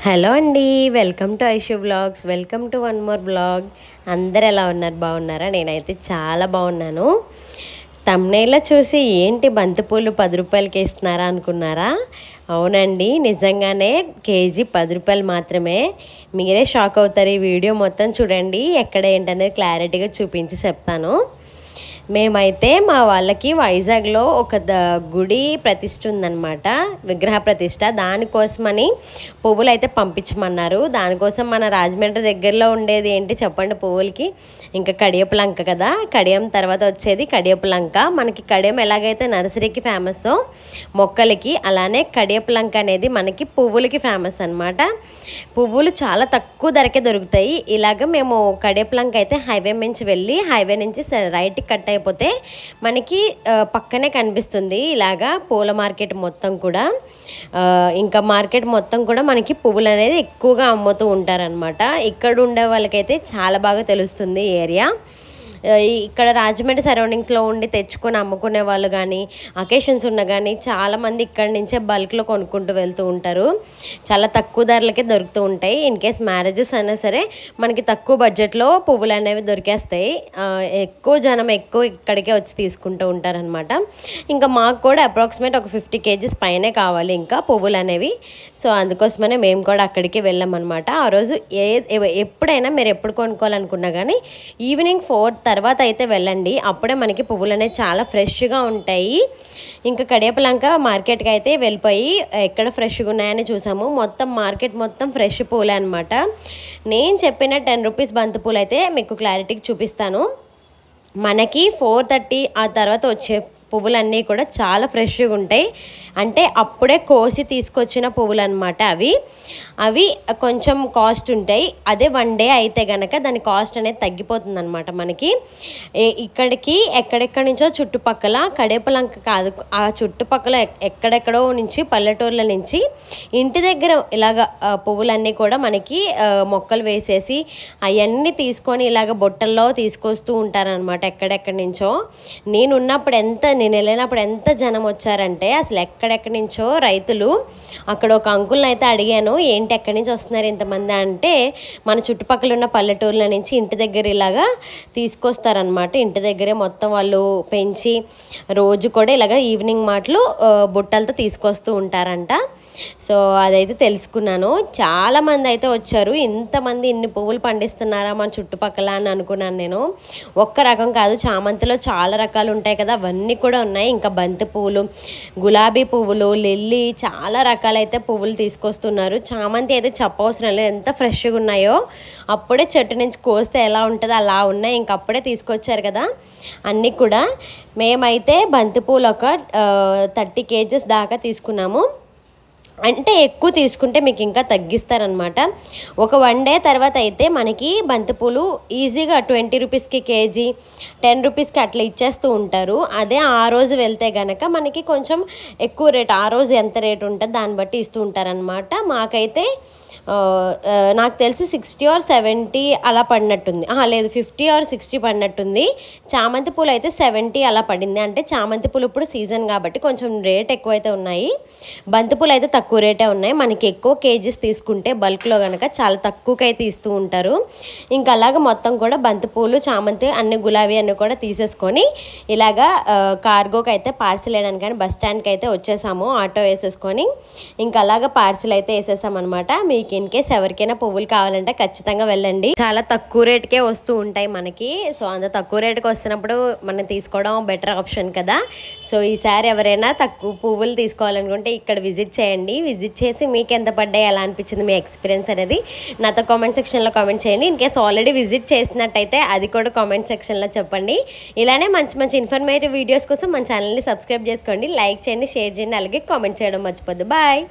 Hello అండి, welcome to Aishu blogs. Welcome to one more blog. అందరు ఎలా ఉన్నారు? బాగున్నారా? నేనైతే చాలా బాగున్నాను. తమ్నైల్లో చూసి ఏంటి బంతిపూలు 10 రూపాయలకి ఇస్తున్నారా అనుకున్నారా? అవునండి, నిజంగానే కేజీ 10 రూపాయలు మాత్రమే. మీరే షాక్ అవుతారు. ఈ వీడియో మొత్తం చూడండి, ఎక్కడ ఏంటనేది క్లారిటీగా చూపించి చెప్తాను. మేమైతే మా వాళ్ళకి వైజాగ్లో ఒక గుడి ప్రతిష్ఠ ఉందన్నమాట, విగ్రహ ప్రతిష్ఠ. దానికోసమని పువ్వులు అయితే పంపించమన్నారు. దానికోసం మన రాజమండ్రి దగ్గరలో ఉండేది ఏంటి చెప్పండి పువ్వులకి? ఇంకా కడియపులంక కదా. కడియం తర్వాత వచ్చేది కడియపులంక. మనకి కడియం ఎలాగైతే నర్సరీకి ఫేమస్ మొక్కలకి, అలానే కడియపులంక అనేది మనకి పువ్వులకి ఫేమస్ అనమాట. పువ్వులు చాలా తక్కువ ధరకే దొరుకుతాయి. ఇలాగ మేము కడియపులంక అయితే హైవే నుంచి వెళ్ళి హైవే నుంచి రైట్కి కట్ అయిపోతే మనకి పక్కనే కనిపిస్తుంది ఇలాగా పూల మార్కెట్ మొత్తం కూడా. ఇంకా మార్కెట్ మొత్తం కూడా మనకి పువ్వులు అనేది ఎక్కువగా అమ్ముతూ ఉంటారనమాట. ఇక్కడ ఉండే వాళ్ళకైతే చాలా బాగా తెలుస్తుంది ఏరియా. ఇక్కడ రాజమండ్రి సరౌండింగ్స్లో ఉండి తెచ్చుకొని అమ్ముకునే వాళ్ళు కానీ, అకేషన్స్ ఉన్న కానీ చాలామంది ఇక్కడి నుంచే బల్క్లో కొనుక్కుంటూ వెళ్తూ ఉంటారు. చాలా తక్కువ ధరలకే దొరుకుతూ ఉంటాయి. ఇన్ కేస్ మ్యారేజెస్ అయినా సరే మనకి తక్కువ బడ్జెట్లో పువ్వులు అనేవి దొరికేస్తాయి. ఎక్కువ జనం ఇక్కడికే వచ్చి తీసుకుంటూ ఉంటారనమాట. ఇంకా మాకు కూడా అప్రాక్సిమేట్ ఒక 50 kgs పైనే కావాలి ఇంకా పువ్వులు అనేవి. సో అందుకోసమనే మేము కూడా అక్కడికి వెళ్ళామన్నమాట. ఆ రోజు ఎప్పుడైనా మీరు ఎప్పుడు కొనుక్కోవాలనుకున్నా కానీ ఈవినింగ్ 4 తర్వాత అయితే వెళ్ళండి. అప్పుడే మనకి పువ్వులు అనేవి చాలా ఫ్రెష్గా ఉంటాయి. ఇంకా కడియపులంక మార్కెట్కి అయితే వెళ్ళిపోయి ఎక్కడ ఫ్రెష్గా ఉన్నాయని చూసాము. మొత్తం మార్కెట్ మొత్తం ఫ్రెష్ పూలే అనమాట. నేను చెప్పిన 10 రూపీస్ బంతి పూలు అయితే మీకు క్లారిటీకి చూపిస్తాను. మనకి 4:30 ఆ తర్వాత వచ్చే పువ్వులన్నీ కూడా చాలా ఫ్రెష్గా ఉంటాయి. అంటే అప్పుడే కోసి తీసుకొచ్చిన పువ్వులు అనమాట. అవి కొంచెం కాస్ట్ ఉంటాయి. అదే 1 డే అయితే కనుక దాని కాస్ట్ అనేది తగ్గిపోతుంది అనమాట. మనకి ఇక్కడికి ఎక్కడెక్కడి నుంచో చుట్టుపక్కల కడియపులంక కాదు, ఆ చుట్టుపక్కల ఎక్కడెక్కడో నుంచి పల్లెటూర్ల నుంచి ఇంటి దగ్గర ఇలాగ పువ్వులన్నీ కూడా మనకి మొక్కలు వేసేసి అవన్నీ తీసుకొని ఇలాగ బొట్టల్లో తీసుకొస్తూ ఉంటారనమాట ఎక్కడెక్కడి నుంచో. నేను వెళ్ళినప్పుడు ఎంత జనం వచ్చారంటే అసలు ఎక్కడెక్కడి నుంచో రైతులు. అక్కడ ఒక అంకుల్ని అయితే అడిగాను, ఏంటి ఎక్కడి నుంచి వస్తున్నారు ఇంతమంది అంటే, మన చుట్టుపక్కల ఉన్న పల్లెటూర్ల నుంచి ఇంటి దగ్గర ఇలాగా తీసుకొస్తారనమాట. ఇంటి దగ్గరే మొత్తం వాళ్ళు పెంచి రోజు కూడా ఇలాగ ఈవినింగ్ మాటలు బుట్టలతో తీసుకొస్తూ ఉంటారంట. సో అదైతే తెలుసుకున్నాను. చాలామంది అయితే వచ్చారు. ఇంతమంది ఇన్ని పువ్వులు పండిస్తున్నారా మన చుట్టుపక్కల అని అనుకున్నాను నేను. ఒక్క రకం కాదు, చామంతిలో చాలా రకాలు ఉంటాయి కదా, అవన్నీ కూడా ఉన్నాయి. ఇంకా బంతి పువ్వులు, గులాబీ పువ్వులు, లిల్లీ, చాలా రకాలైతే పువ్వులు తీసుకొస్తున్నారు. చామంతి అయితే చెప్పవసరం లేదు, ఎంత ఫ్రెష్గా ఉన్నాయో. అప్పుడే చెట్టు నుంచి కోస్తే ఎలా ఉంటుందో అలా ఉన్నాయి. ఇంక అప్పుడే తీసుకొచ్చారు కదా అన్నీ కూడా. మేమైతే బంతి పూలు ఒక 30 kgs దాకా తీసుకున్నాము. అంటే ఎక్కువ తీసుకుంటే మీకు ఇంకా తగ్గిస్తారనమాట. ఒక 1 డే తర్వాత అయితే మనకి బంతిపూలు ఈజీగా 20 రూపీస్కి కేజీ, 10 రూపీస్కి అట్లా ఇచ్చేస్తూ ఉంటారు. అదే ఆ రోజు వెళ్తే కనుక మనకి కొంచెం ఎక్కువ రేట్, ఆ రోజు ఎంత రేట్ ఉంటుందో దాన్ని బట్టి ఇస్తూ ఉంటారనమాట. మాకైతే నాకు తెలిసి 60 or 70 అలా పడినట్టుంది. లేదు, 50 or 60 పడినట్టుంది. చామంతి పూలు అయితే 70 అలా పడింది. అంటే చామంతి పూలు ఇప్పుడు సీజన్ కాబట్టి కొంచెం రేట్ ఎక్కువైతే ఉన్నాయి. బంతిపూలు అయితే తక్కువ రేటే ఉన్నాయి. మనకి ఎక్కువ కేజీస్ తీసుకుంటే బల్క్లో కనుక చాలా తక్కువకైతే ఇస్తూ ఉంటారు. ఇంకా అలాగ మొత్తం కూడా బంతిపూలు, చామంతి, అన్ని గులాబీ అన్నీ కూడా తీసేసుకొని ఇలాగా కార్గోకి అయితే పార్సిల్ వేయడానికి కానీ బస్ స్టాండ్కి అయితే వచ్చేసాము ఆటో వేసేసుకొని. ఇంకా అలాగ పార్సిల్ అయితే వేసేసామన్నమాట. మీకు ఇన్ కేస్ ఎవరికైనా పువ్వులు కావాలంటే ఖచ్చితంగా వెళ్ళండి. చాలా తక్కువ రేటుకే వస్తూ ఉంటాయి మనకి. సో అంత తక్కువ రేటుకి వస్తున్నప్పుడు మనం తీసుకోవడం బెటర్ ఆప్షన్ కదా. సో ఈసారి ఎవరైనా తక్కువ పువ్వులు తీసుకోవాలనుకుంటే ఇక్కడ విజిట్ చేయండి. విజిట్ చేసి మీకు ఎంత పడ్డాయి, ఎలా అనిపించింది మీ ఎక్స్పీరియన్స్ అనేది నాతో కామెంట్ సెక్షన్లో కామెంట్ చేయండి. ఇన్ కేస్ ఆల్రెడీ విజిట్ చేసినట్టయితే అది కూడా కామెంట్ సెక్షన్లో చెప్పండి. ఇలానే మంచి మంచి ఇన్ఫర్మేటివ్ వీడియోస్ కోసం మన ఛానల్ని సబ్స్క్రైబ్ చేసుకోండి, లైక్ చేయండి, షేర్ చేయండి, అలాగే కామెంట్ చేయడం మర్చిపోద్దు. బాయ్.